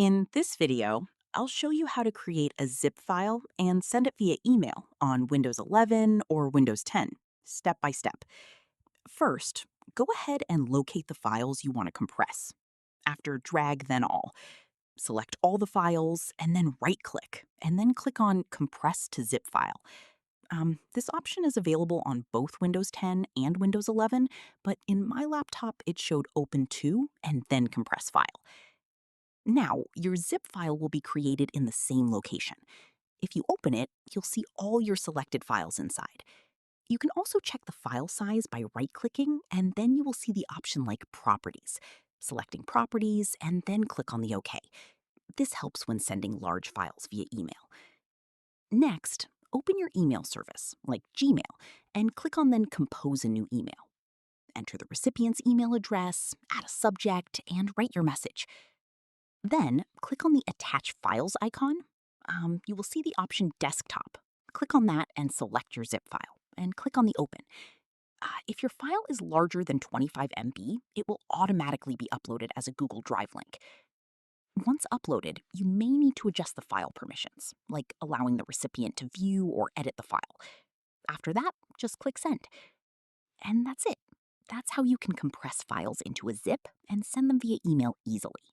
In this video, I'll show you how to create a zip file and send it via email on Windows 11 or Windows 10, step by step. First, go ahead and locate the files you want to compress. After drag, then all. Select all the files and then right click, and then click on Compress to Zip File. This option is available on both Windows 10 and Windows 11, but in my laptop it showed Open to and then Compress File. Now, your zip file will be created in the same location. If you open it, you'll see all your selected files inside. You can also check the file size by right-clicking, and then you will see the option like Properties. Selecting Properties, and then click on the OK. This helps when sending large files via email. Next, open your email service, like Gmail, and click on then Compose a new email. Enter the recipient's email address, add a subject, and write your message. Then, click on the Attach Files icon. You will see the option Desktop. Click on that and select your zip file, and click on the Open. If your file is larger than 25 MB, it will automatically be uploaded as a Google Drive link. Once uploaded, you may need to adjust the file permissions, like allowing the recipient to view or edit the file. After that, just click Send. And that's it. That's how you can compress files into a zip and send them via email easily.